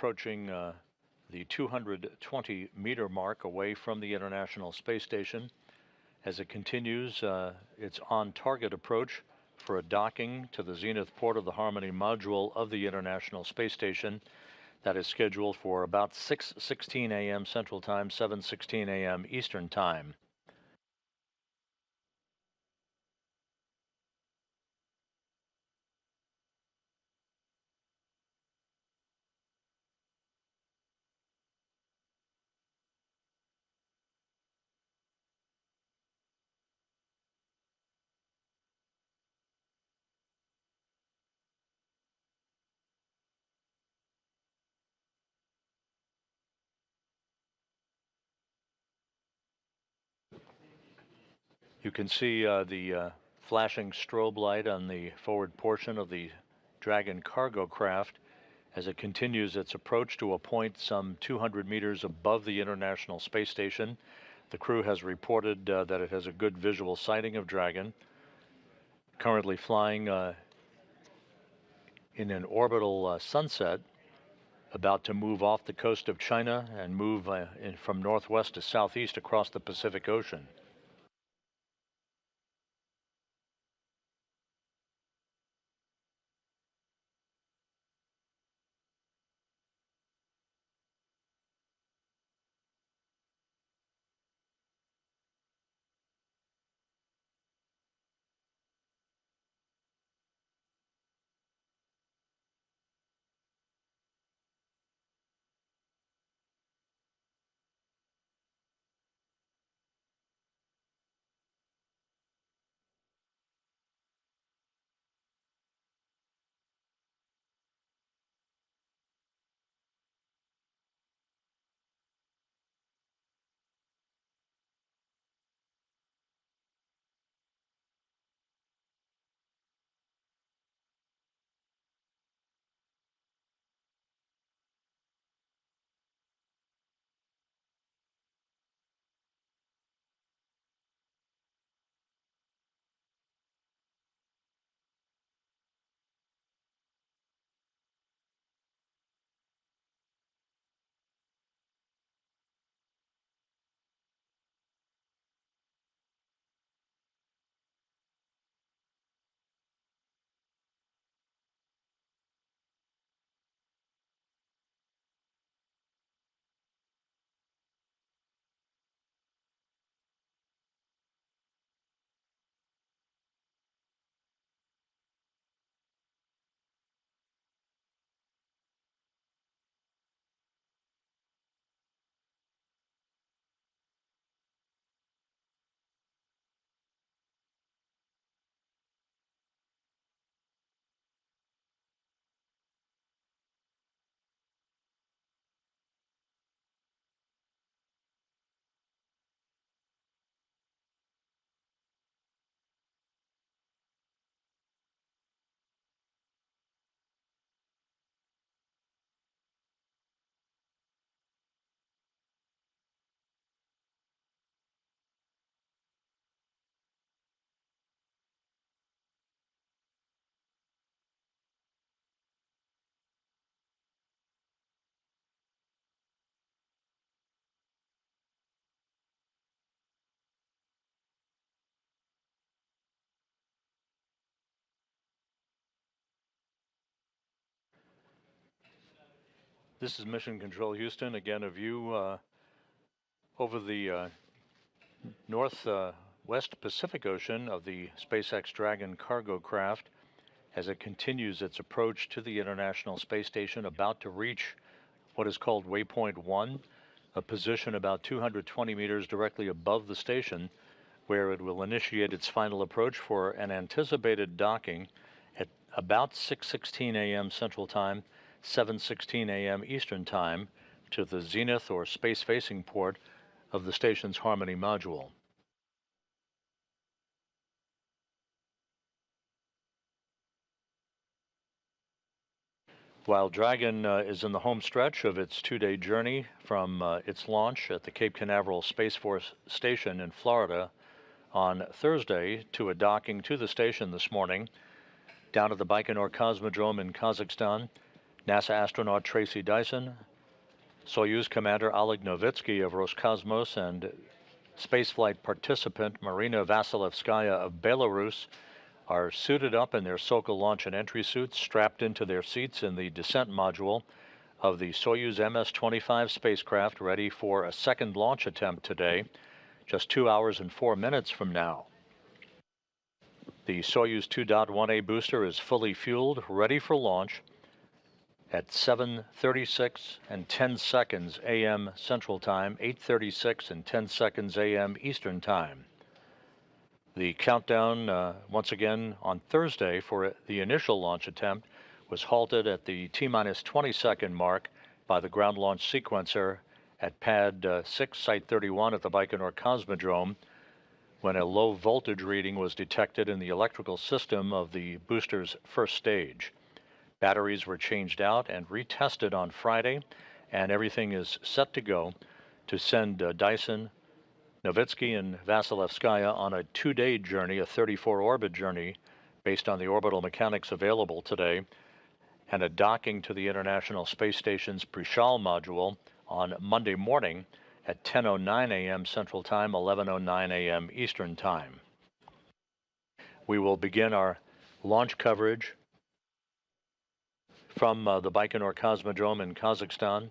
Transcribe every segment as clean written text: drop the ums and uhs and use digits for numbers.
approaching the 220-meter mark away from the International Space Station. As it continues its on-target approach for a docking to the zenith port of the Harmony module of the International Space Station. That is scheduled for about 6:16 a.m. Central Time, 7:16 a.m. Eastern Time. You can see the flashing strobe light on the forward portion of the Dragon cargo craft as it continues its approach to a point some 200 meters above the International Space Station. The crew has reported that it has a good visual sighting of Dragon, currently flying in an orbital sunset, about to move off the coast of China and move from northwest to southeast across the Pacific Ocean. This is Mission Control Houston. Again, a view over the northwest Pacific Ocean of the SpaceX Dragon cargo craft as it continues its approach to the International Space Station, about to reach what is called Waypoint 1, a position about 220 meters directly above the station, where it will initiate its final approach for an anticipated docking at about 6:16 a.m. Central Time, 7:16 a.m. Eastern Time, to the zenith or space-facing port of the station's Harmony module. While Dragon is in the home stretch of its two-day journey from its launch at the Cape Canaveral Space Force Station in Florida on Thursday to a docking to the station this morning, down at the Baikonur Cosmodrome in Kazakhstan, NASA astronaut Tracy Dyson, Soyuz commander Oleg Novitsky of Roscosmos, and spaceflight participant Marina Vasilevskaya of Belarus are suited up in their Sokol launch and entry suits, strapped into their seats in the descent module of the Soyuz MS-25 spacecraft, ready for a second launch attempt today, just 2 hours and 4 minutes from now. The Soyuz 2.1A booster is fully fueled, ready for launch at 7:36 and 10 seconds a.m. Central Time, 8:36 and 10 seconds a.m. Eastern Time. The countdown, once again on Thursday for the initial launch attempt, was halted at the T-minus 20-second mark by the ground launch sequencer at Pad 6, Site 31 at the Baikonur Cosmodrome, when a low voltage reading was detected in the electrical system of the booster's first stage. Batteries were changed out and retested on Friday, and everything is set to go to send Dyson, Novitsky, and Vasilevskaya on a 2-day journey, a 34-orbit journey, based on the orbital mechanics available today, and a docking to the International Space Station's Prishal module on Monday morning at 10:09 a.m. Central Time, 11:09 a.m. Eastern Time. We will begin our launch coverage from the Baikonur Cosmodrome in Kazakhstan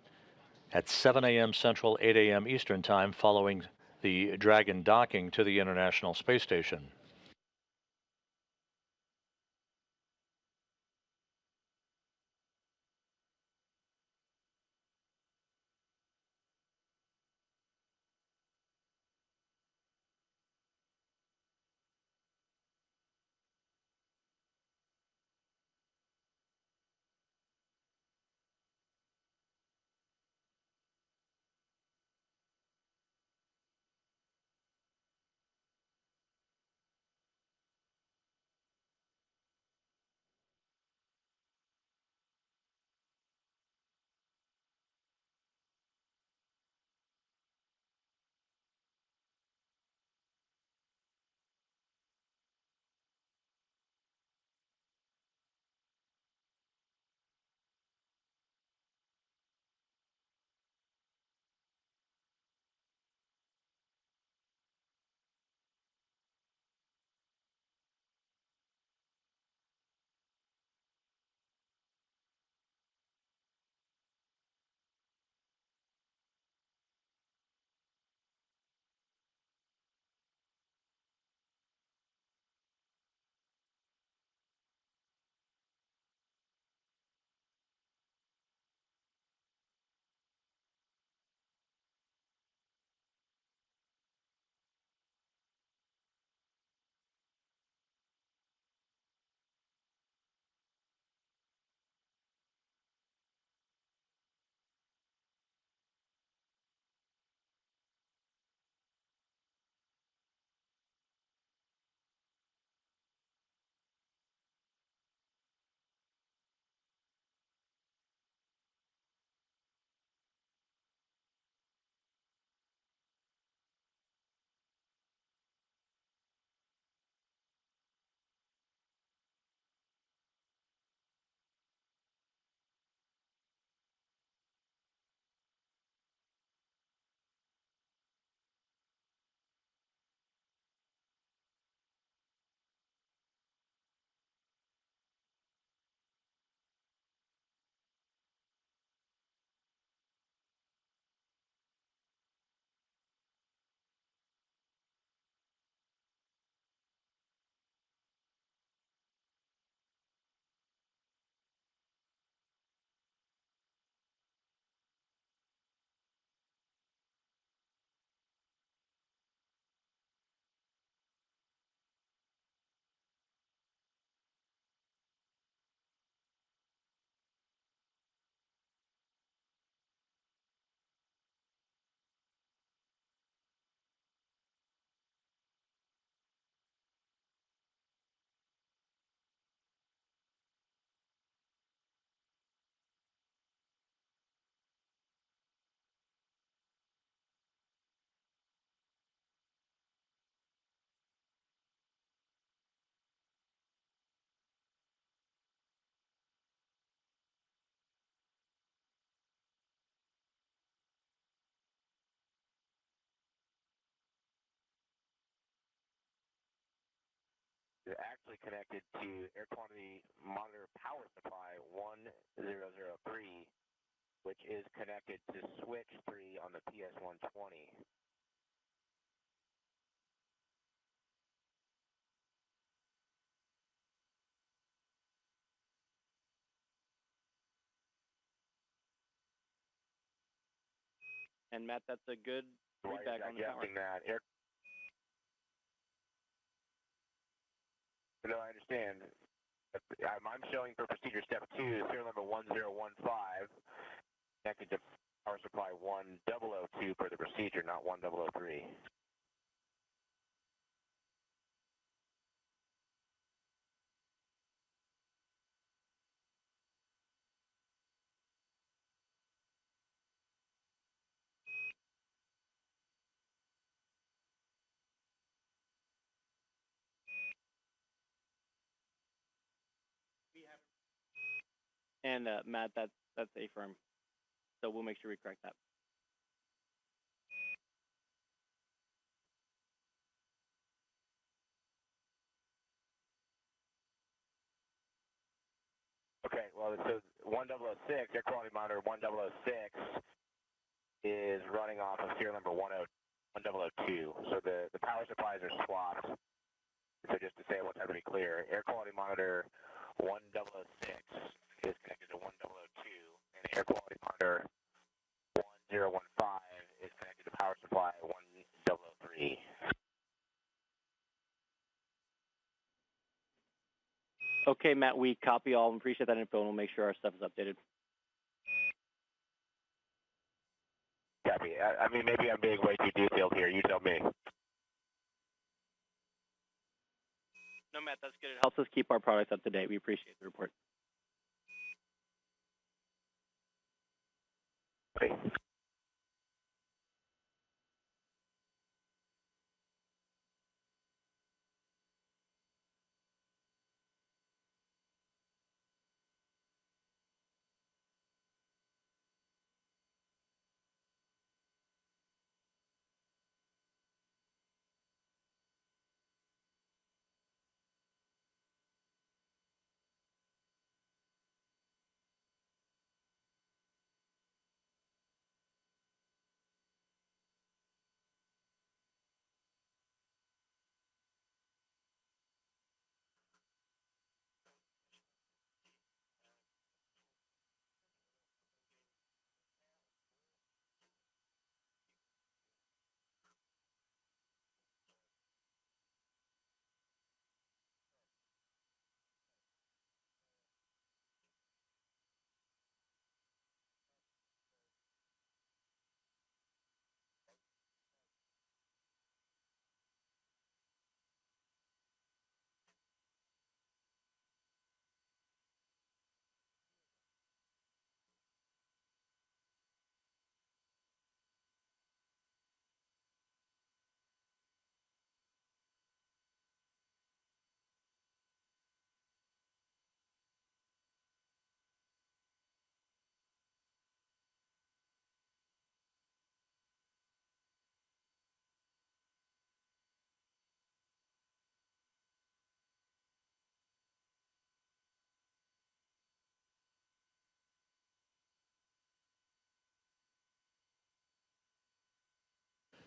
at 7 a.m. Central, 8 a.m. Eastern Time, following the Dragon docking to the International Space Station. connected to air quality monitor power supply 1003, which is connected to switch 3 on the PS120. And Matt, that's a good feedback on the power. That air. No, I understand. I'm showing for procedure step 2, serial number 1015, connected to power supply 1002 for the procedure, not 1003. And Matt, that's affirm. So we'll make sure we correct that. Okay, well, so 1006, air quality monitor 1006 is running off of serial number 1002. So the power supplies are swapped. So just to say, I want that to be clear, air quality monitor 1006 is connected to 1002, and air quality monitor 1015 is connected to power supply 1003. Okay, Matt, we copy all and appreciate that info, and we'll make sure our stuff is updated. Copy. I mean, maybe I'm being way too detailed here. You tell me. No, Matt, that's good. It helps us keep our products up to date. We appreciate the report. Okay.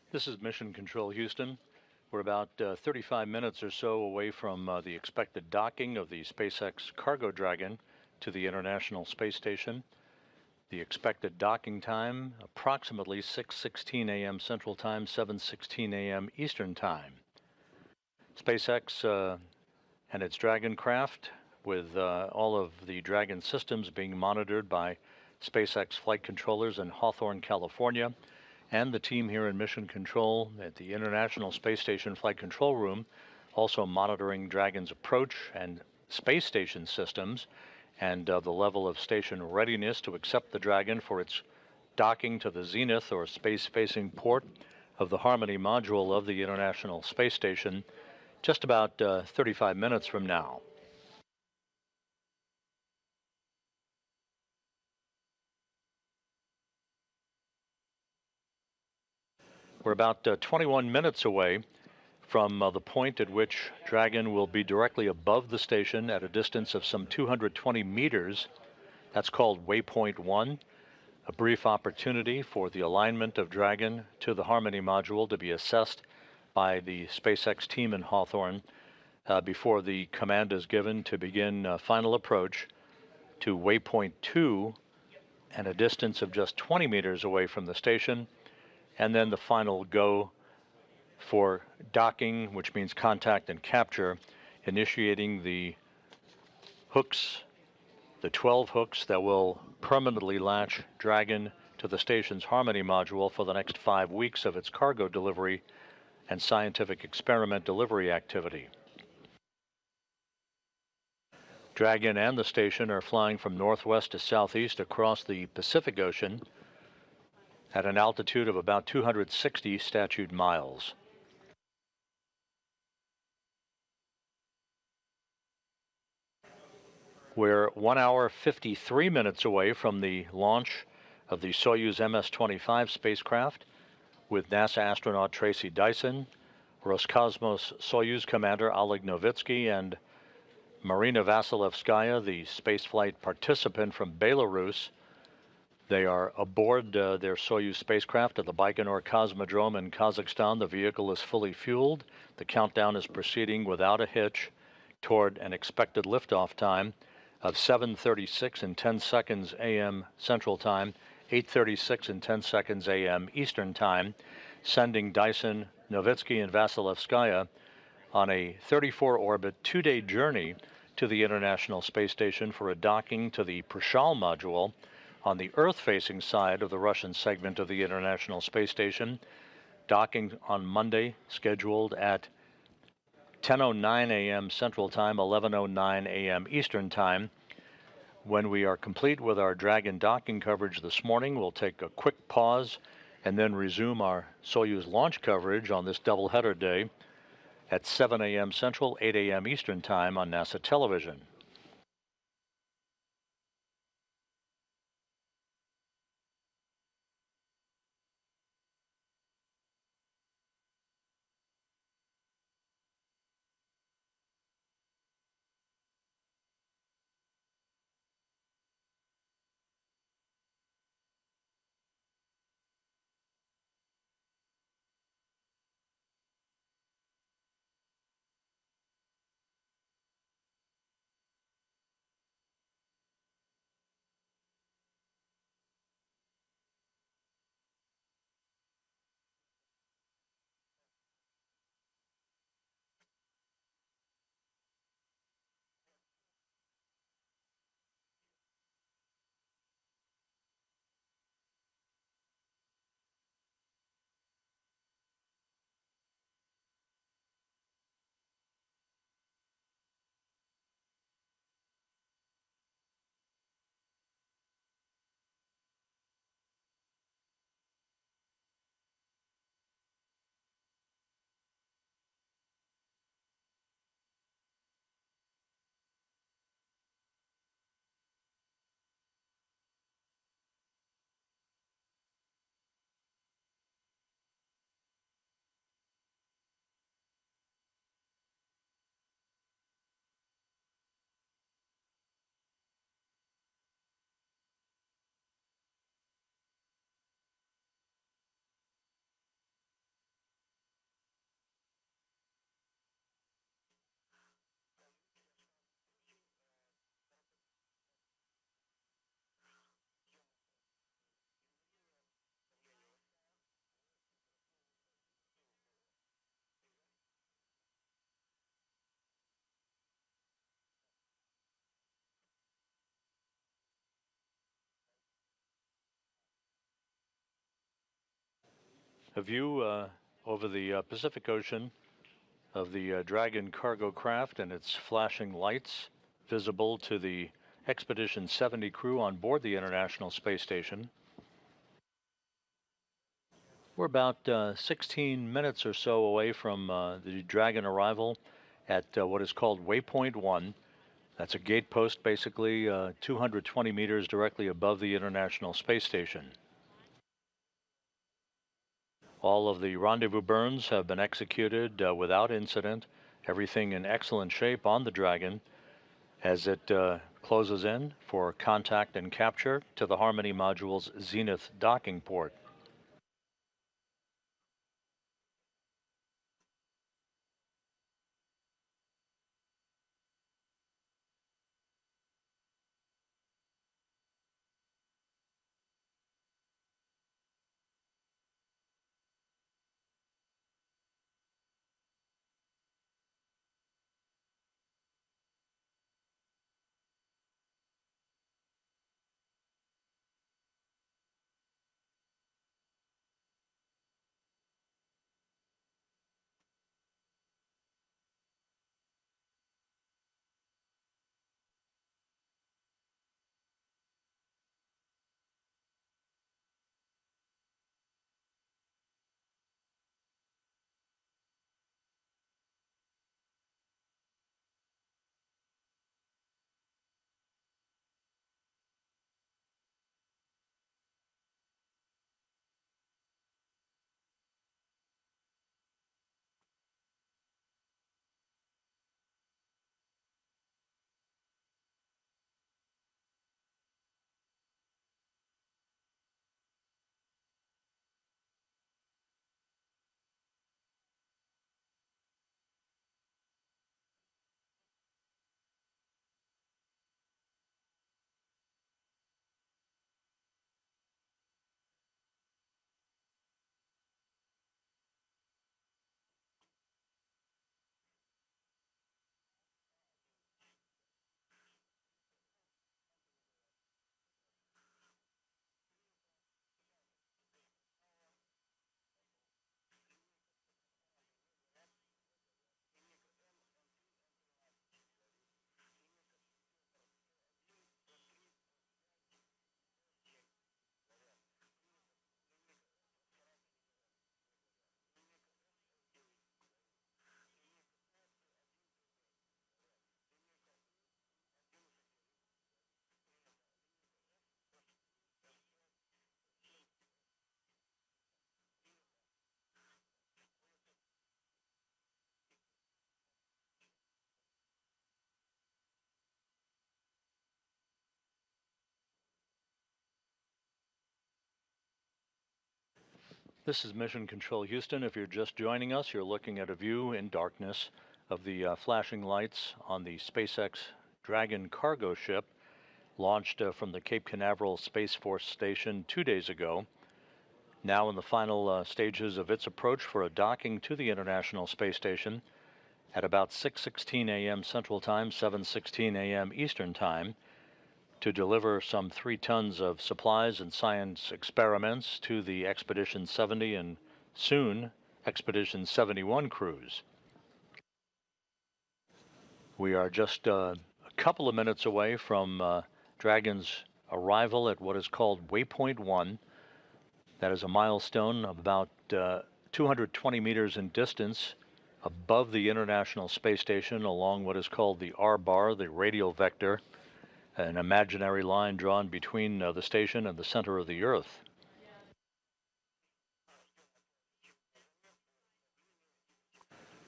This is Mission Control Houston. We're about 35 minutes or so away from the expected docking of the SpaceX Cargo Dragon to the International Space Station. The expected docking time, approximately 6:16 a.m. Central Time, 7:16 a.m. Eastern Time. SpaceX and its Dragon craft, with all of the Dragon systems being monitored by SpaceX flight controllers in Hawthorne, California, and the team here in Mission Control at the International Space Station Flight Control Room, also monitoring Dragon's approach and space station systems, and the level of station readiness to accept the Dragon for its docking to the zenith or space-facing port of the Harmony module of the International Space Station just about 35 minutes from now. We're about 21 minutes away from the point at which Dragon will be directly above the station at a distance of some 220 meters. That's called Waypoint 1, a brief opportunity for the alignment of Dragon to the Harmony module to be assessed by the SpaceX team in Hawthorne before the command is given to begin final approach to Waypoint 2 and a distance of just 20 meters away from the station, and then the final go for docking, which means contact and capture, initiating the hooks, the 12 hooks that will permanently latch Dragon to the station's Harmony module for the next 5 weeks of its cargo delivery and scientific experiment delivery activity. Dragon and the station are flying from northwest to southeast across the Pacific Ocean at an altitude of about 260 statute miles. We're 1 hour 53 minutes away from the launch of the Soyuz MS-25 spacecraft with NASA astronaut Tracy Dyson, Roscosmos Soyuz commander Oleg Novitsky, and Marina Vasilevskaya, the spaceflight participant from Belarus. They are aboard their Soyuz spacecraft at the Baikonur Cosmodrome in Kazakhstan. The vehicle is fully fueled. The countdown is proceeding without a hitch toward an expected liftoff time of 7:36 and 10 seconds a.m. Central Time, 8:36 and 10 seconds a.m. Eastern Time, sending Dyson, Novitsky, and Vasilevskaya on a 34-orbit, 2-day journey to the International Space Station for a docking to the Prishal module on the Earth-facing side of the Russian segment of the International Space Station, docking on Monday, scheduled at 10:09 a.m. Central Time, 11:09 a.m. Eastern Time. When we are complete with our Dragon docking coverage this morning, we'll take a quick pause and then resume our Soyuz launch coverage on this doubleheader day at 7 a.m. Central, 8 a.m. Eastern Time on NASA television. A view over the Pacific Ocean of the Dragon cargo craft and its flashing lights visible to the Expedition 70 crew on board the International Space Station. We're about 16 minutes or so away from the Dragon arrival at what is called Waypoint 1. That's a gate post basically 220 meters directly above the International Space Station. All of the rendezvous burns have been executed without incident. Everything in excellent shape on the Dragon as it closes in for contact and capture to the Harmony module's Zenith docking port. This is Mission Control Houston. If you're just joining us, you're looking at a view in darkness of the flashing lights on the SpaceX Dragon cargo ship launched from the Cape Canaveral Space Force Station 2 days ago. Now in the final stages of its approach for a docking to the International Space Station at about 6:16 a.m. Central Time, 7:16 a.m. Eastern Time, to deliver some 3 tons of supplies and science experiments to the Expedition 70 and soon Expedition 71 crews. We are just a couple of minutes away from Dragon's arrival at what is called Waypoint 1. That is a milestone of about 220 meters in distance above the International Space Station along what is called the R-bar, the radial vector, an imaginary line drawn between the station and the center of the Earth.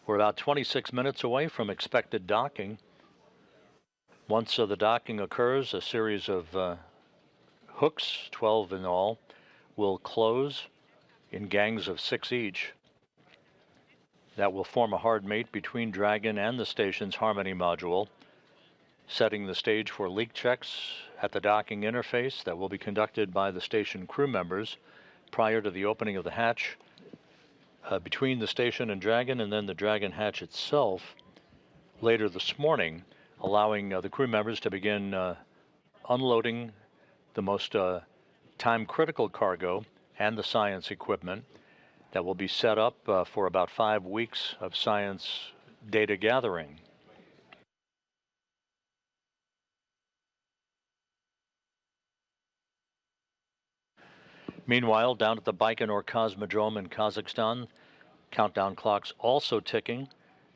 We're about 26 minutes away from expected docking. Once the docking occurs, a series of hooks, 12 in all, will close in gangs of 6 each. That will form a hard mate between Dragon and the station's Harmony module, setting the stage for leak checks at the docking interface that will be conducted by the station crew members prior to the opening of the hatch between the station and Dragon, and then the Dragon hatch itself later this morning, allowing the crew members to begin unloading the most time-critical cargo and the science equipment that will be set up for about 5 weeks of science data gathering. Meanwhile, down at the Baikonur Cosmodrome in Kazakhstan, countdown clocks also ticking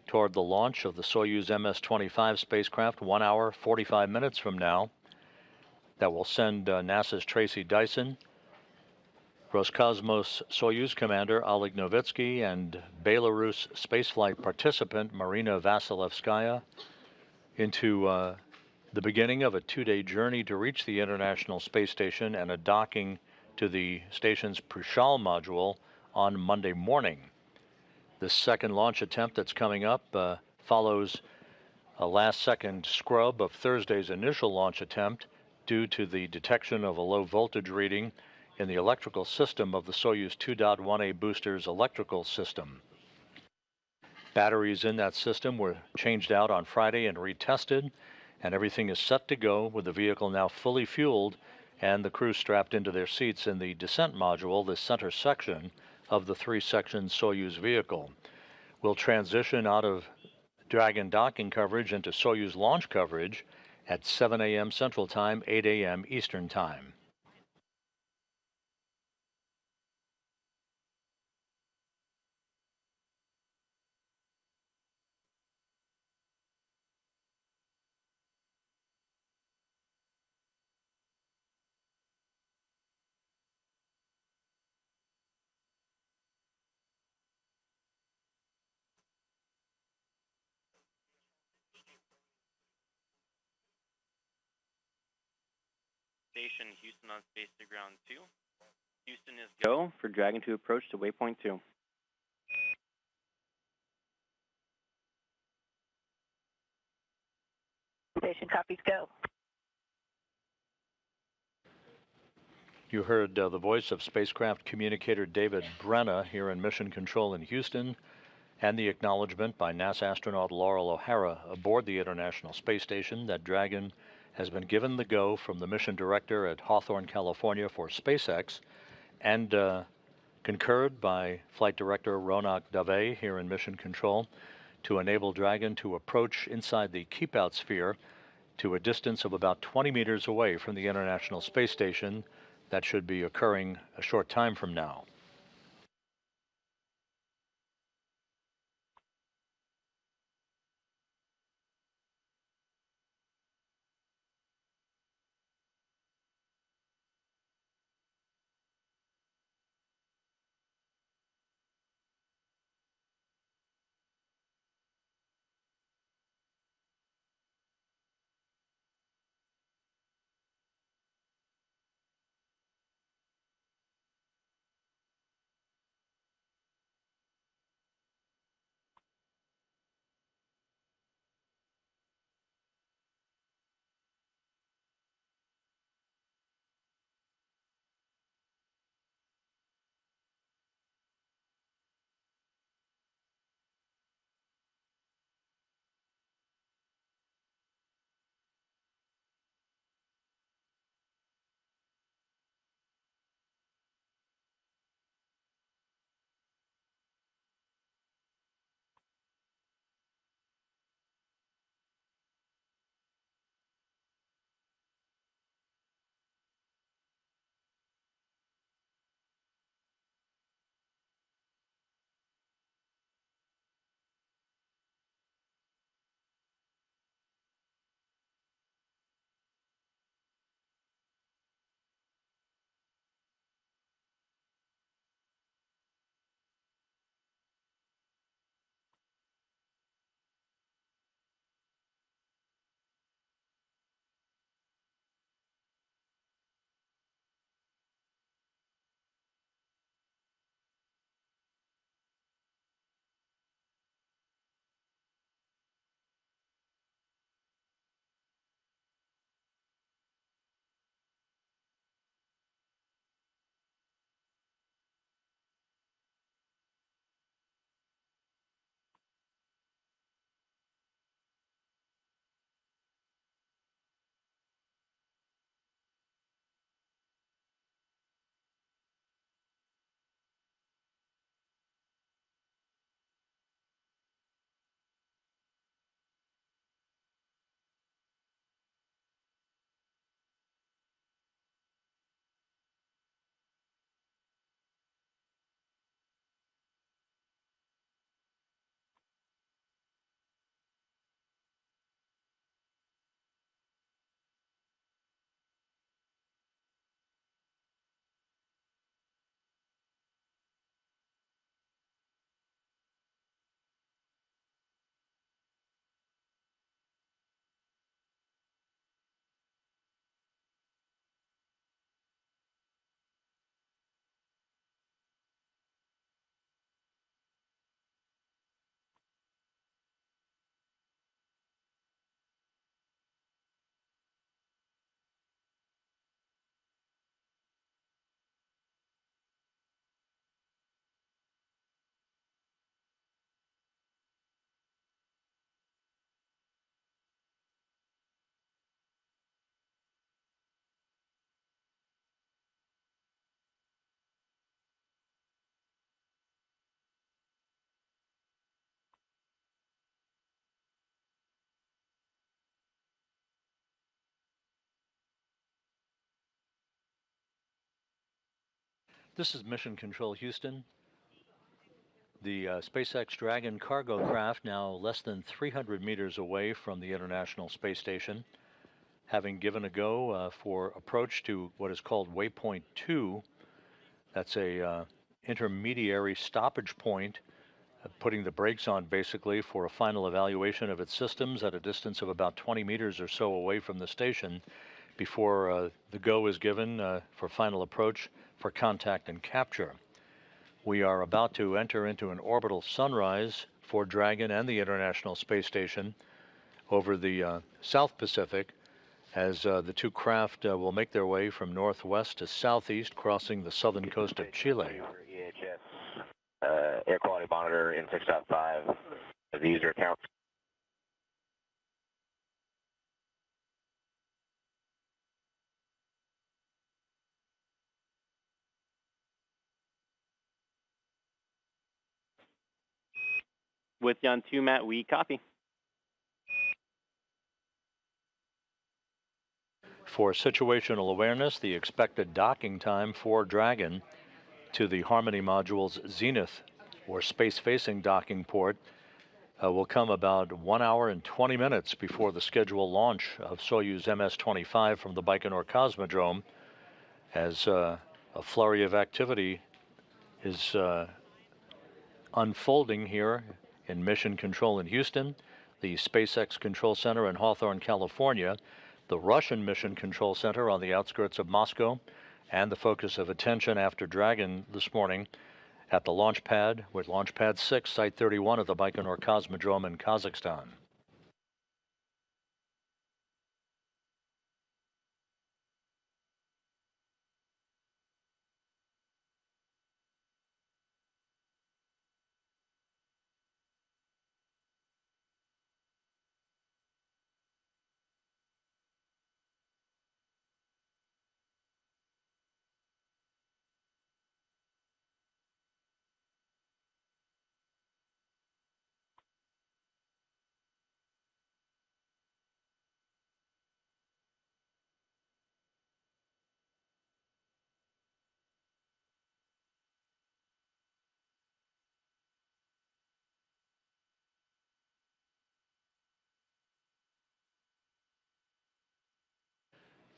toward the launch of the Soyuz MS-25 spacecraft 1 hour, 45 minutes from now. That will send NASA's Tracy Dyson Roscosmos Soyuz commander Oleg Novitsky and Belarus spaceflight participant Marina Vasilevskaya into the beginning of a 2-day journey to reach the International Space Station and a docking to the station's Prishal module on Monday morning. This second launch attempt that's coming up follows a last-second scrub of Thursday's initial launch attempt due to the detection of a low voltage reading in the electrical system of the Soyuz 2.1A booster's electrical system. Batteries in that system were changed out on Friday and retested, and everything is set to go with the vehicle now fully fueled and the crew strapped into their seats in the descent module, the center section of the 3-section Soyuz vehicle. We'll transition out of Dragon docking coverage into Soyuz launch coverage at 7 a.m. Central Time, 8 a.m. Eastern Time. Station Houston on space to ground 2. Houston is go for Dragon to approach to waypoint 2. Station copies, go. You heard the voice of spacecraft communicator David Brenna here in Mission Control in Houston, and the acknowledgement by NASA astronaut Loral O'Hara aboard the International Space Station that Dragon has been given the go from the mission director at Hawthorne, California for SpaceX, and concurred by Flight Director Ronak Dave here in Mission Control to enable Dragon to approach inside the keep-out sphere to a distance of about 20 meters away from the International Space Station. That should be occurring a short time from now. This is Mission Control Houston. The SpaceX Dragon cargo craft now less than 300 meters away from the International Space Station, having given a go for approach to what is called Waypoint 2. That's a intermediary stoppage point, putting the brakes on basically for a final evaluation of its systems at a distance of about 20 meters or so away from the station before the go is given for final approach for contact and capture. We are about to enter into an orbital sunrise for Dragon and the International Space Station over the South Pacific as the two craft will make their way from northwest to southeast, crossing the southern coast of Chile. EHS, air quality monitor in 6.5, the user account. With you on 2, Matt, we copy. For situational awareness, the expected docking time for Dragon to the Harmony module's Zenith or space-facing docking port will come about 1 hour and 20 minutes before the scheduled launch of Soyuz MS-25 from the Baikonur Cosmodrome, as a flurry of activity is unfolding here in Mission Control in Houston, the SpaceX Control Center in Hawthorne, California, the Russian Mission Control Center on the outskirts of Moscow, and the focus of attention after Dragon this morning at the launch pad with Launch Pad 6, Site 31 of the Baikonur Cosmodrome in Kazakhstan.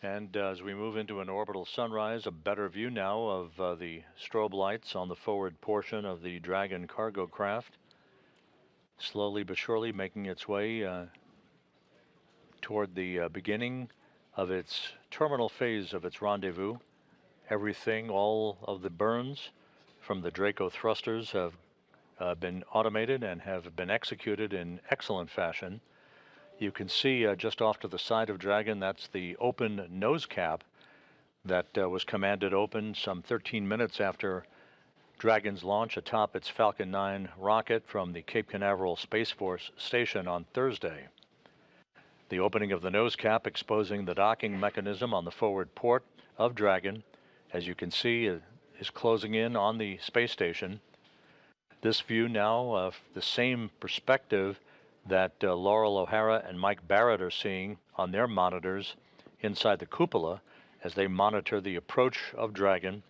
And as we move into an orbital sunrise, a better view now of the strobe lights on the forward portion of the Dragon cargo craft, slowly but surely making its way toward the beginning of its terminal phase of its rendezvous. Everything, all of the burns from the Draco thrusters have been automated and have been executed in excellent fashion. You can see just off to the side of Dragon, that's the open nose cap that was commanded open some 13 minutes after Dragon's launch atop its Falcon 9 rocket from the Cape Canaveral Space Force Station on Thursday. The opening of the nose cap exposing the docking mechanism on the forward port of Dragon, as you can see, is closing in on the space station. This view now of the same perspective that Loral O'Hara and Mike Barratt are seeing on their monitors inside the cupola as they monitor the approach of Dragon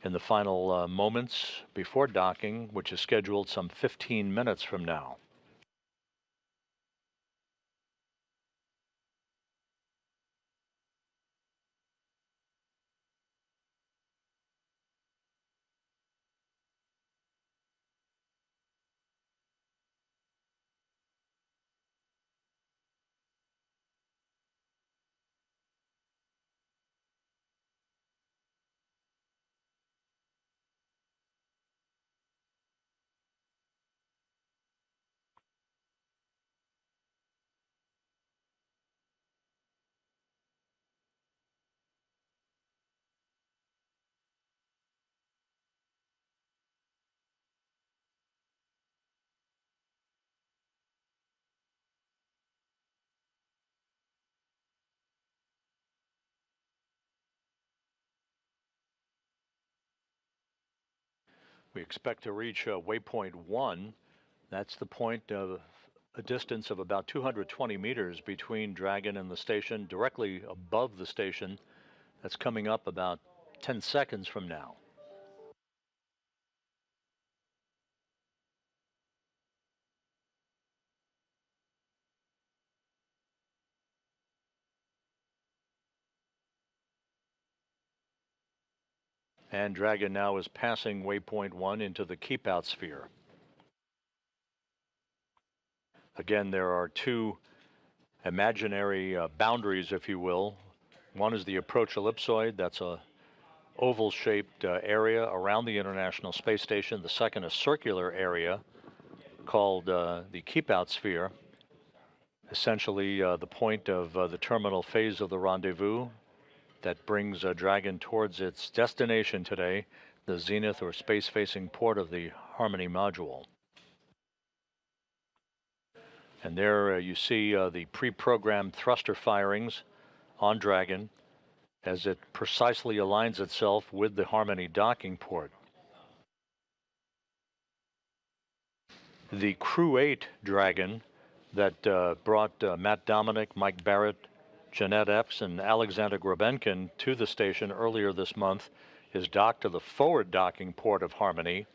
in the final moments before docking, which is scheduled some 15 minutes from now. We expect to reach waypoint 1. That's the point of a distance of about 220 meters between Dragon and the station, directly above the station. That's coming up about 10 seconds from now. And Dragon now is passing waypoint 1 into the keep-out sphere. Again, there are two imaginary boundaries, if you will. One is the approach ellipsoid. That's a oval-shaped area around the International Space Station. The second, a circular area called the keep-out sphere, essentially the point of the terminal phase of the rendezvous that brings Dragon towards its destination today, the zenith or space-facing port of the Harmony module. And there you see the pre-programmed thruster firings on Dragon as it precisely aligns itself with the Harmony docking port. The Crew 8 Dragon that brought Matt Dominic, Mike Barratt, Jeanette Epps, and Alexander Grabenkin to the station earlier this month is docked to the forward docking port of Harmony.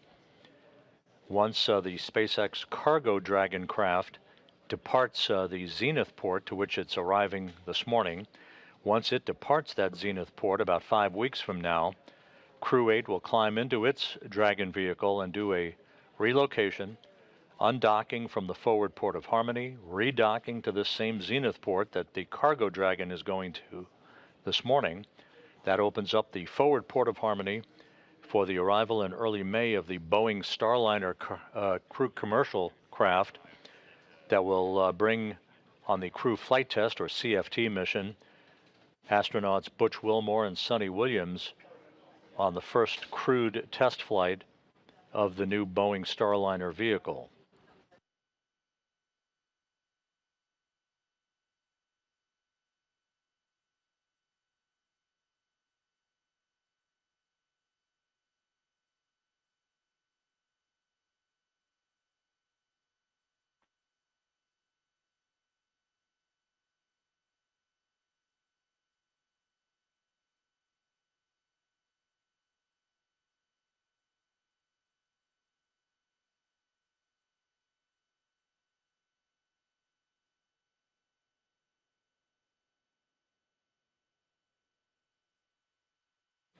Once the SpaceX Cargo Dragon craft departs the Zenith port to which it's arriving this morning, once it departs that Zenith port about 5 weeks from now, Crew 8 will climb into its Dragon vehicle and do a relocation, undocking from the forward port of Harmony, redocking to this same Zenith port that the Cargo Dragon is going to this morning. That opens up the forward port of Harmony for the arrival in early May of the Boeing Starliner crew commercial craft that will bring on the crew flight test or CFT mission astronauts Butch Wilmore and Sonny Williams on the first crewed test flight of the new Boeing Starliner vehicle.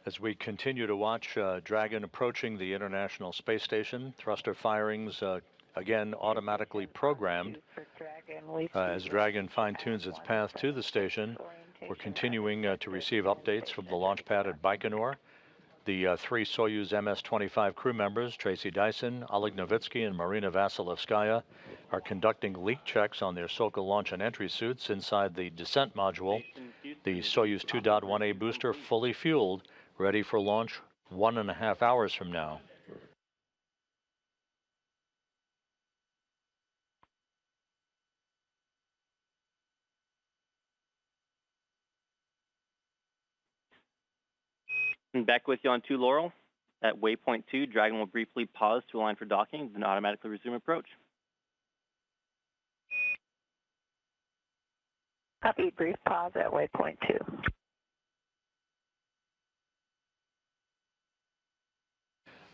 As we continue to watch Dragon approaching the International Space Station, thruster firings again automatically programmed. As Dragon fine-tunes its path to the station, we're continuing to receive updates from the launch pad at Baikonur. The three Soyuz MS-25 crew members, Tracy Dyson, Oleg Novitsky, and Marina Vasilevskaya, are conducting leak checks on their Sokol launch and entry suits inside the descent module. The Soyuz 2.1A booster fully fueled, ready for launch 1.5 hours from now. And back with you on 2 Loral. At waypoint 2, Dragon will briefly pause to align for docking, then automatically resume approach. Copy, brief pause at waypoint 2.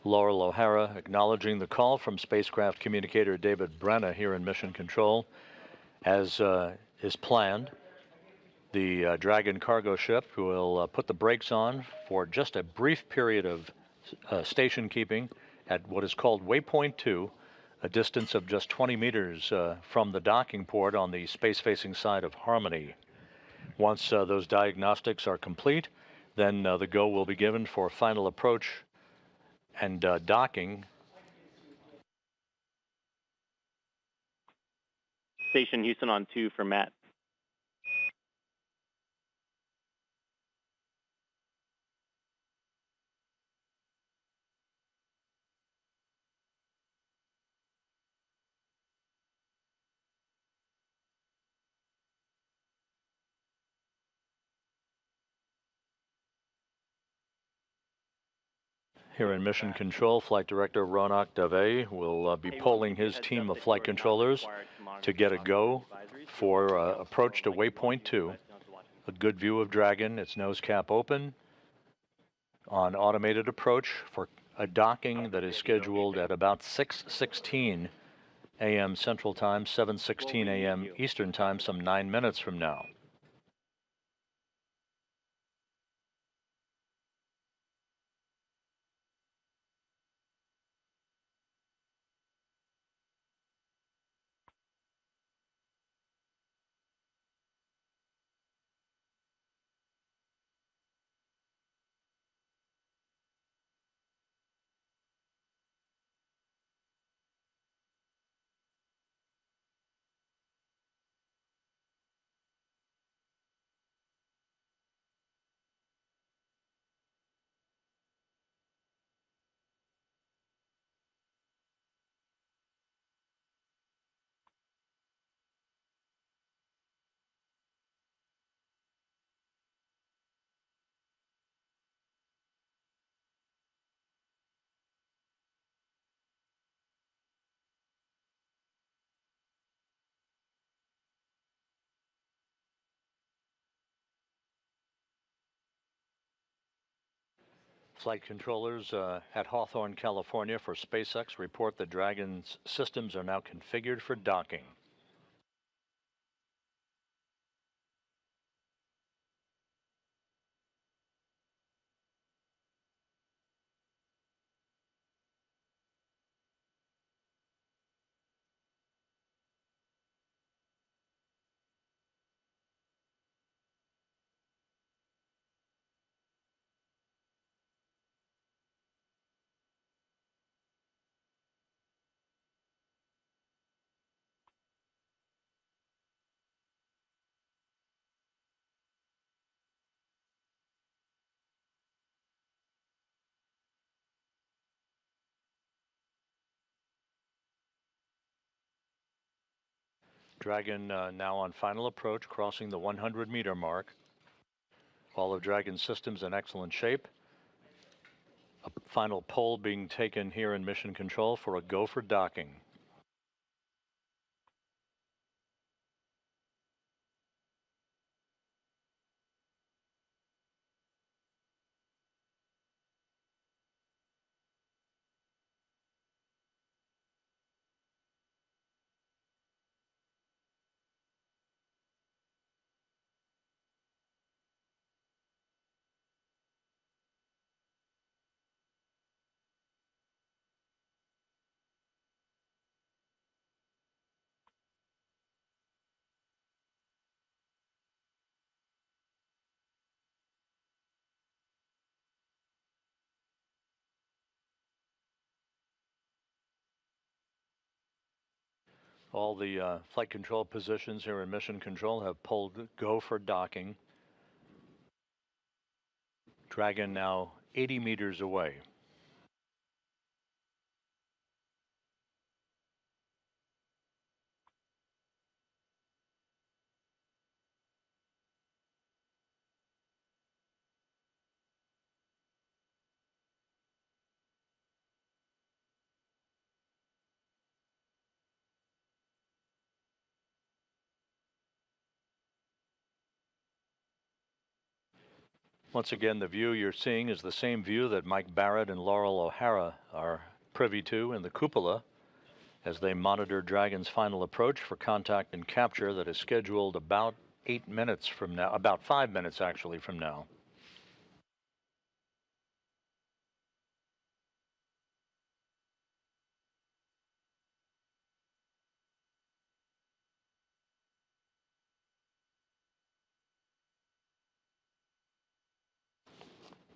Loral O'Hara acknowledging the call from spacecraft communicator David Brenna here in Mission Control. As is planned, the Dragon cargo ship will put the brakes on for just a brief period of station keeping at what is called Waypoint 2, a distance of just 20 meters from the docking port on the space-facing side of Harmony. Once those diagnostics are complete, then the go will be given for final approach and docking. Station Houston on 2 for Matt. Here in Mission Control, Flight Director Ronak Dave will be polling his team of flight controllers to get a go for approach to Waypoint 2. A good view of Dragon, its nose cap open, on automated approach for a docking that is scheduled at about 6:16 a.m. Central Time, 7:16 a.m. Eastern Time, some 9 minutes from now. Flight controllers at Hawthorne, California for SpaceX report the Dragon's systems are now configured for docking. Dragon now on final approach, crossing the 100-meter mark. All of Dragon's systems in excellent shape. A final poll being taken here in Mission Control for a go for docking. All the flight control positions here in Mission Control have pulled go for docking. Dragon now 80 meters away. Once again, the view you're seeing is the same view that Mike Barratt and Loral O'Hara are privy to in the cupola as they monitor Dragon's final approach for contact and capture that is scheduled about 8 minutes from now, about 5 minutes actually from now.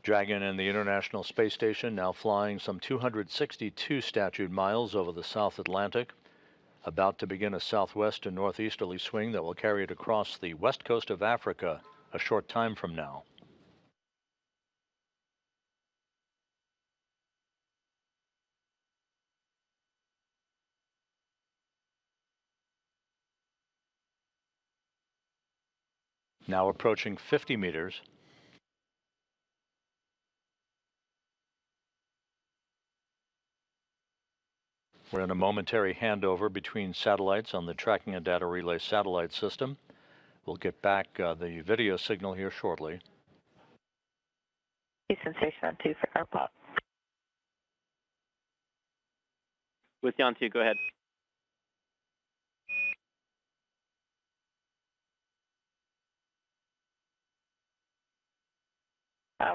Dragon and the International Space Station now flying some 262 statute miles over the South Atlantic, about to begin a southwest to northeasterly swing that will carry it across the west coast of Africa a short time from now. Now approaching 50 meters. We're in a momentary handover between satellites on the tracking and data relay satellite system. We'll get back the video signal here shortly. Houston Station on 2 for AirPop. With you on 2, go ahead.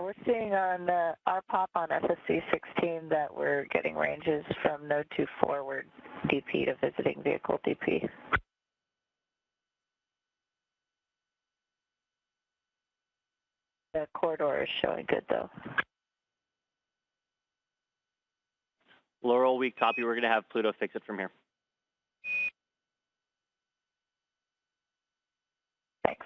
We're seeing on RPOP on SSC 16 that we're getting ranges from node 2 forward DP to visiting vehicle DP. The corridor is showing good though. Loral, we copy. We're going to have Pluto fix it from here. Thanks.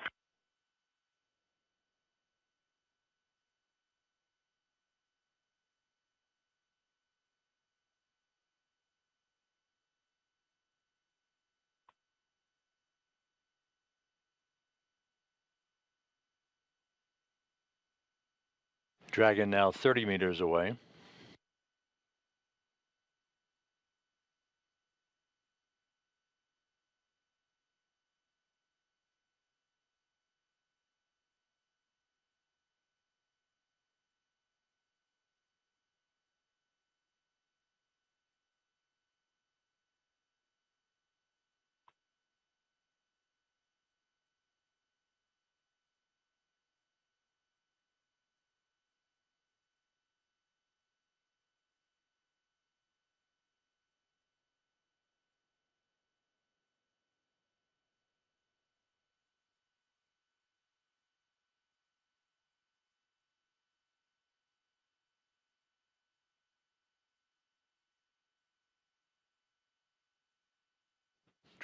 Dragon now 30 meters away.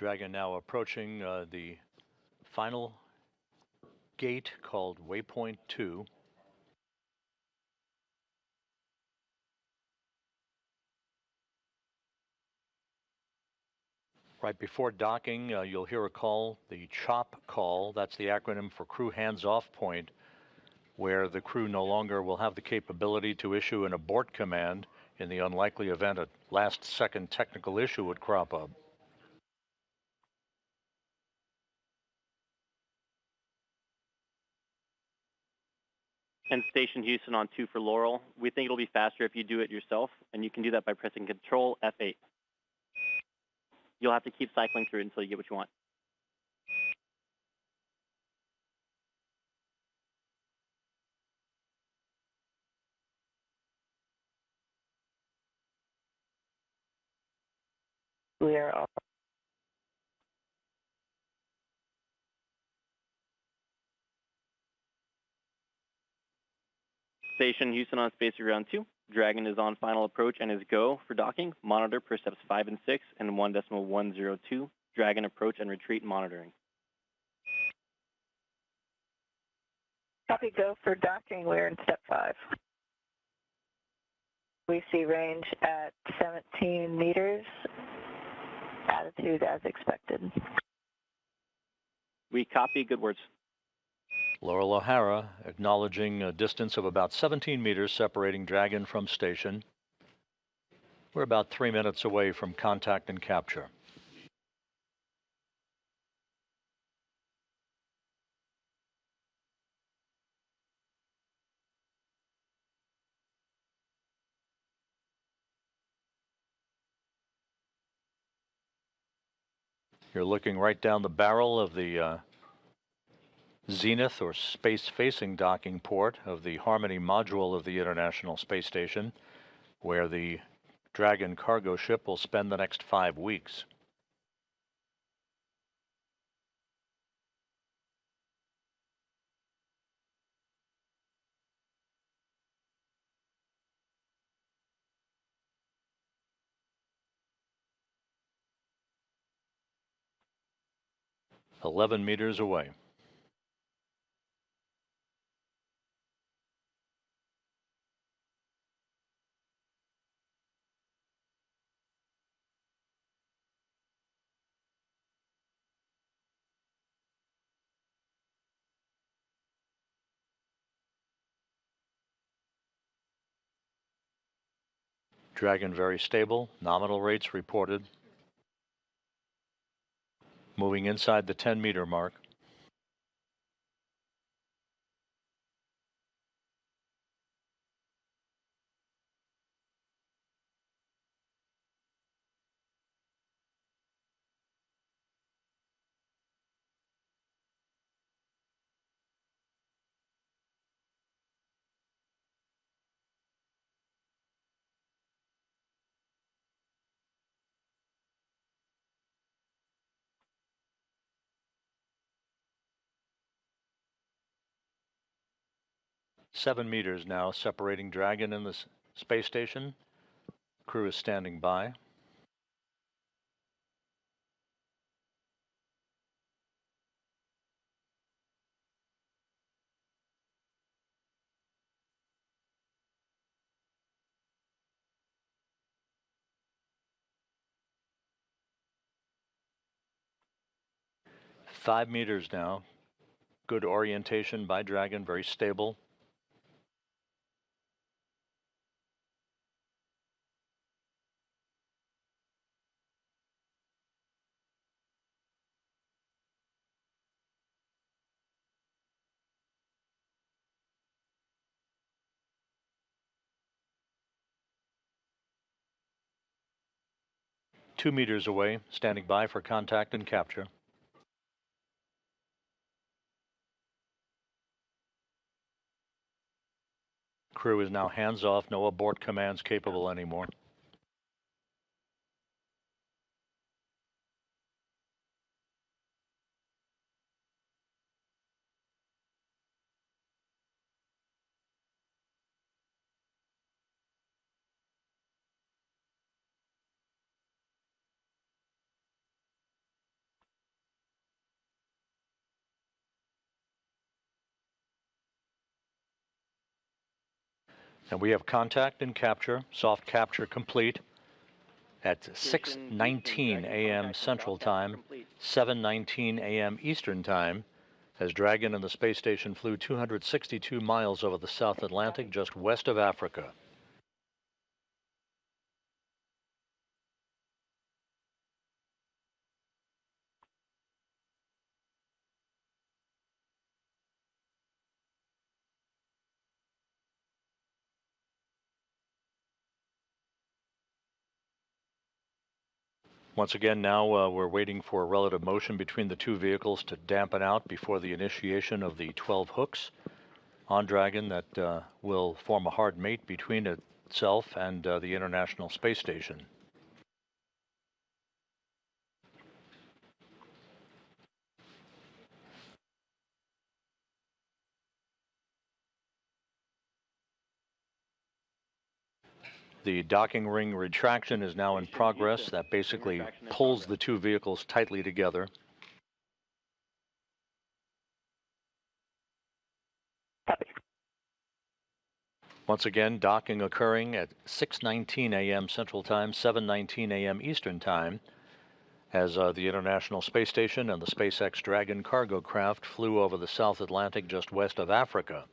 Dragon now approaching the final gate called Waypoint 2. Right before docking, you'll hear a call, the CHOP call. That's the acronym for Crew Hands Off Point, where the crew no longer will have the capability to issue an abort command in the unlikely event a last-second technical issue would crop up. And Station Houston on 2 for Loral. We think it'll be faster if you do it yourself, and you can do that by pressing Control F8. You'll have to keep cycling through it until you get what you want. We are all Station Houston on Space Ground 2. Dragon is on final approach and is go for docking. Monitor per steps 5 and 6 and 1.102. Dragon approach and retreat monitoring. copy go for docking. We're in step 5. We see range at 17 meters, attitude as expected. We copy, good words. Loral O'Hara acknowledging a distance of about 17 meters separating Dragon from station. We're about 3 minutes away from contact and capture. You're looking right down the barrel of the zenith or space-facing docking port of the Harmony module of the International Space Station, where the Dragon cargo ship will spend the next 5 weeks. "11 meters away. Dragon very stable, nominal rates reported. Moving inside the 10-meter mark. "7 meters now separating Dragon and the space station. Crew is standing by. "5 meters now. Good orientation by Dragon, very stable. "2 meters away, standing by for contact and capture. Crew is now hands off, no abort commands capable anymore. And we have contact and capture, soft capture complete at Station 6:19 Houston, a.m. contact and Central soft capture Time, complete. 7:19 a.m. Eastern Time, as Dragon and the space station flew 262 miles over the South Atlantic just west of Africa. Once again, now we're waiting for relative motion between the two vehicles to dampen out before the initiation of the 12 hooks on Dragon that will form a hard mate between itself and the International Space Station. The docking ring retraction is now in progress. That basically pulls the two vehicles tightly together. Once again, docking occurring at 6:19 a.m. Central Time, 7:19 a.m. Eastern Time, as the International Space Station and the SpaceX Dragon cargo craft flew over the South Atlantic just west of Africa.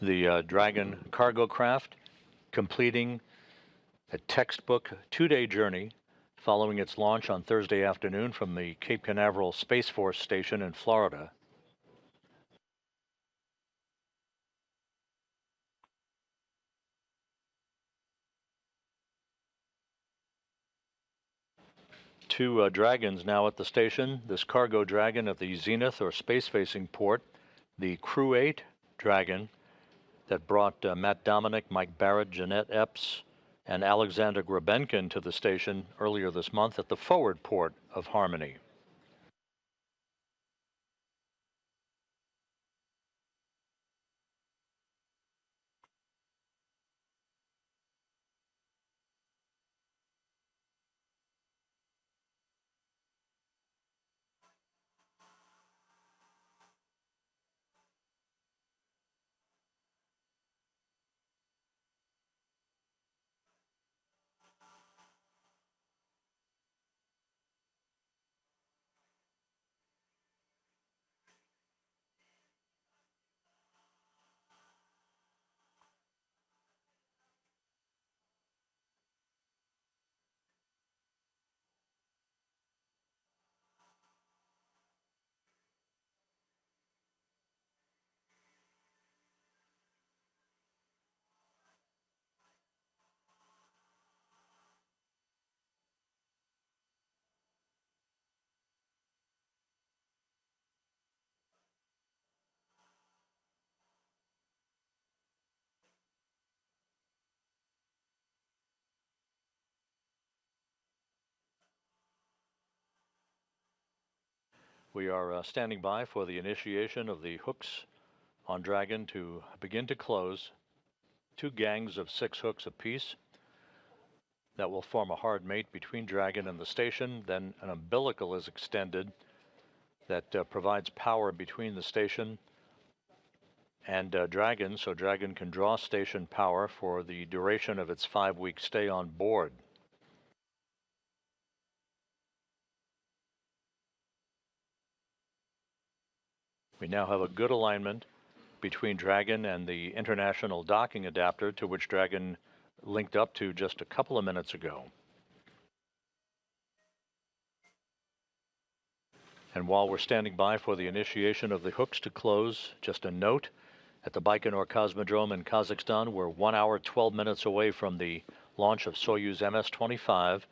The Dragon cargo craft completing a textbook 2-day journey following its launch on Thursday afternoon from the Cape Canaveral Space Force Station in Florida. Two Dragons now at the station. This cargo Dragon at the zenith or space-facing port. The Crew 8 Dragon that brought Matt Dominic, Mike Barratt, Jeanette Epps, and Alexander Grabenkin to the station earlier this month at the forward port of Harmony. We are standing by for the initiation of the hooks on Dragon to begin to close. Two gangs of 6 hooks apiece that will form a hard mate between Dragon and the station. Then an umbilical is extended that provides power between the station and Dragon, so Dragon can draw station power for the duration of its 5-week stay on board. We now have a good alignment between Dragon and the international docking adapter to which Dragon linked up to just a couple of minutes ago. And while we're standing by for the initiation of the hooks to close, just a note, at the Baikonur Cosmodrome in Kazakhstan, we're 1 hour, 12 minutes away from the launch of Soyuz MS-25.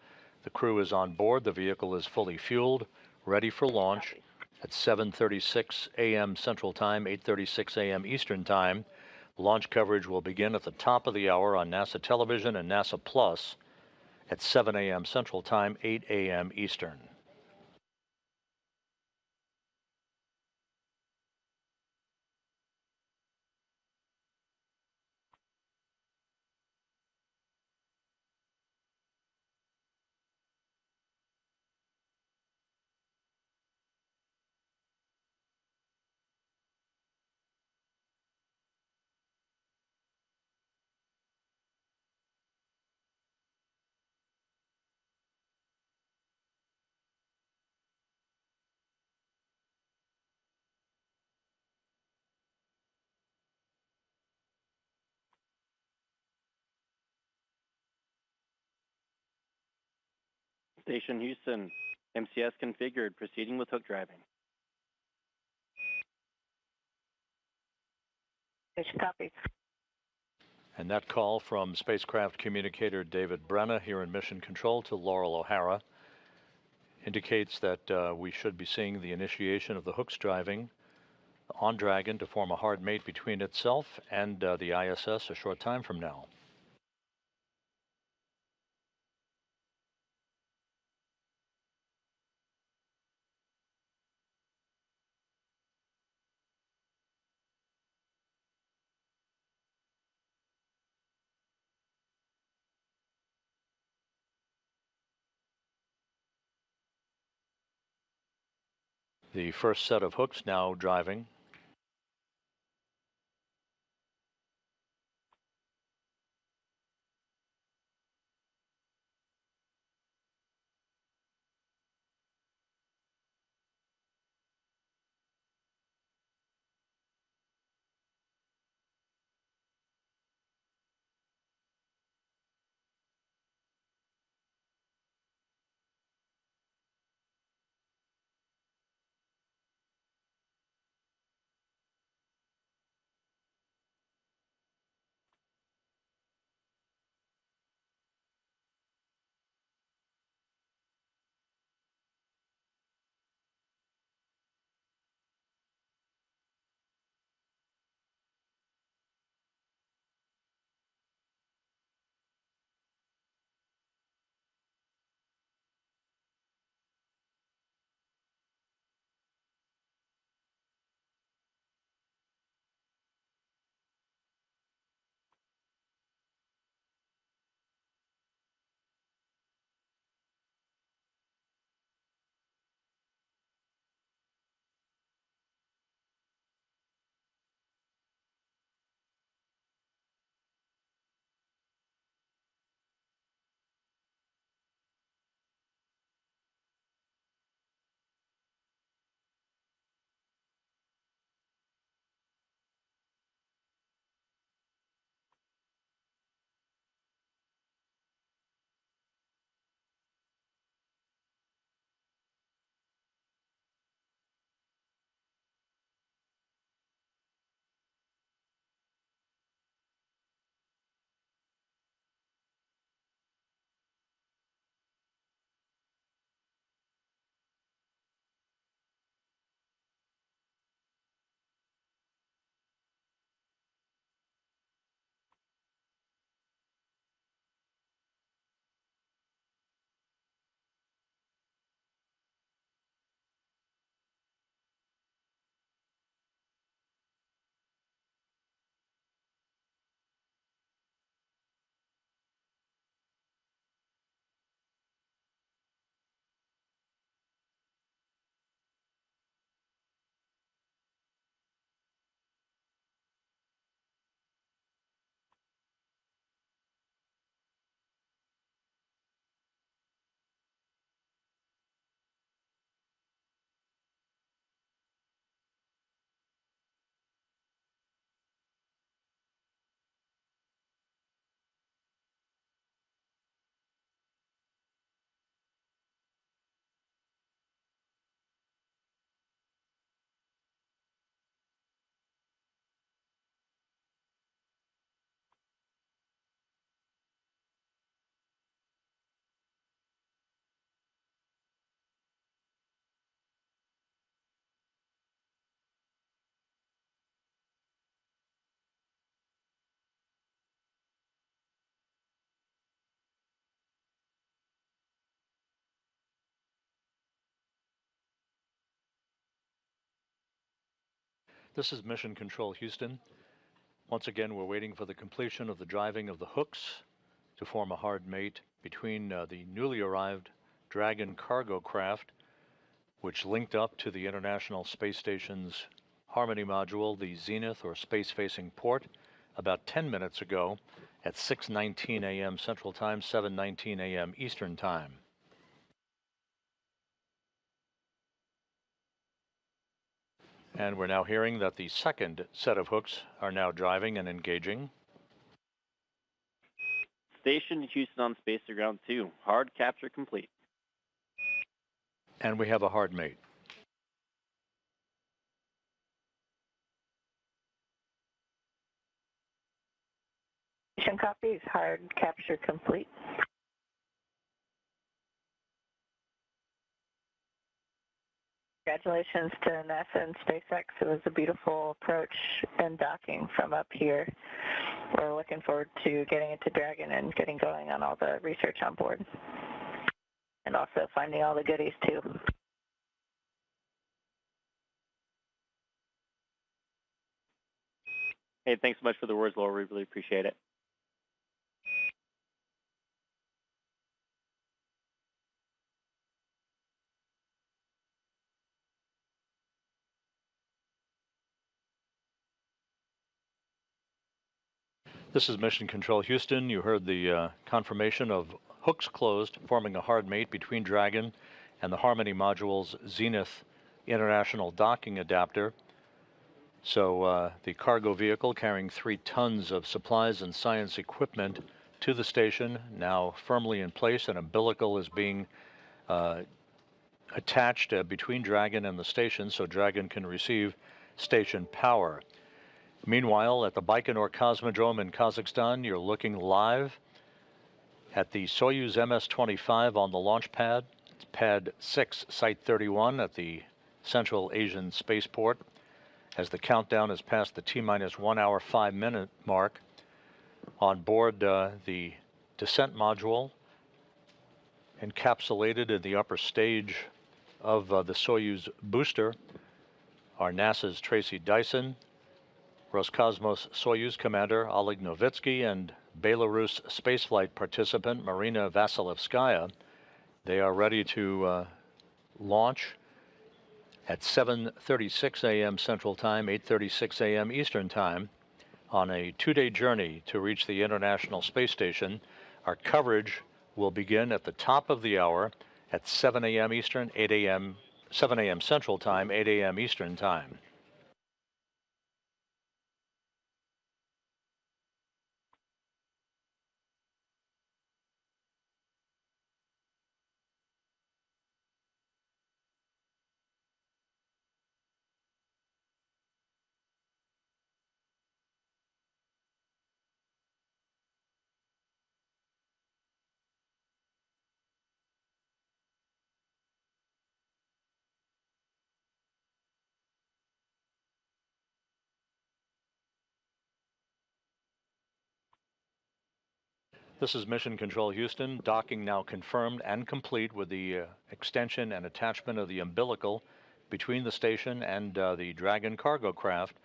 The crew is on board. The vehicle is fully fueled, ready for launch at 7:36 a.m. Central Time, 8:36 a.m. Eastern Time. Launch coverage will begin at the top of the hour on NASA Television and NASA Plus at 7 a.m. Central Time, 8 a.m. Eastern. Station Houston, MCS configured, proceeding with hook driving. Copy. And that call from spacecraft communicator David Brenna here in Mission Control to Loral, O'Hara, indicates that we should be seeing the initiation of the hooks driving on Dragon to form a hard mate between itself and the ISS a short time from now. The first set of hooks now driving. This is Mission Control Houston. Once again, we're waiting for the completion of the driving of the hooks to form a hard mate between the newly arrived Dragon cargo craft, which linked up to the International Space Station's Harmony module, the Zenith or space-facing port, about 10 minutes ago at 6:19 a.m. Central Time, 7:19 a.m. Eastern Time. And we're now hearing that the second set of hooks are now driving and engaging. Station Houston on space to ground 2, hard capture complete. And we have a hard mate. Mission copies, hard capture complete. Congratulations to NASA and SpaceX. It was a beautiful approach and docking from up here. We're looking forward to getting into Dragon and getting going on all the research on board. And also finding all the goodies too. Hey, thanks so much for the words, Loral. We really appreciate it. This is Mission Control Houston. You heard the confirmation of hooks closed, forming a hard mate between Dragon and the Harmony module's Zenith International Docking Adapter. So the cargo vehicle carrying 3 tons of supplies and science equipment to the station, now firmly in place. An umbilical is being attached between Dragon and the station so Dragon can receive station power. Meanwhile, at the Baikonur Cosmodrome in Kazakhstan, you're looking live at the Soyuz MS-25 on the launch pad. It's pad 6, site 31 at the Central Asian Spaceport. As the countdown has passed the T-minus 1 hour 5 minute mark, on board the descent module, encapsulated in the upper stage of the Soyuz booster, are NASA's Tracy Dyson, Roscosmos Soyuz Commander Oleg Novitsky, and Belarus spaceflight participant Marina Vasilevskaya. They are ready to launch at 7:36 a.m. Central Time, 8:36 a.m. Eastern Time, on a 2-day journey to reach the International Space Station. Our coverage will begin at the top of the hour at 7 a.m. Eastern, 7 a.m. Central Time, 8 a.m. Eastern Time. This is Mission Control Houston. Docking now confirmed and complete with the extension and attachment of the umbilical between the station and the Dragon cargo craft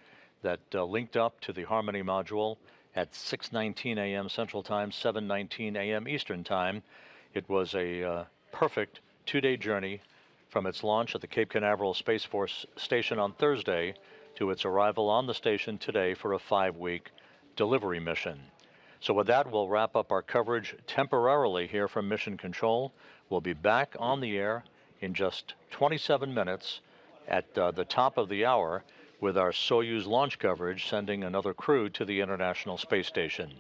that linked up to the Harmony module at 6:19 a.m. Central Time, 7:19 a.m. Eastern Time. It was a perfect 2-day journey from its launch at the Cape Canaveral Space Force Station on Thursday to its arrival on the station today for a 5-week delivery mission. So with that, we'll wrap up our coverage temporarily here from Mission Control. We'll be back on the air in just 27 minutes at the top of the hour with our Soyuz launch coverage, sending another crew to the International Space Station.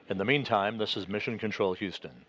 In the meantime, this is Mission Control Houston.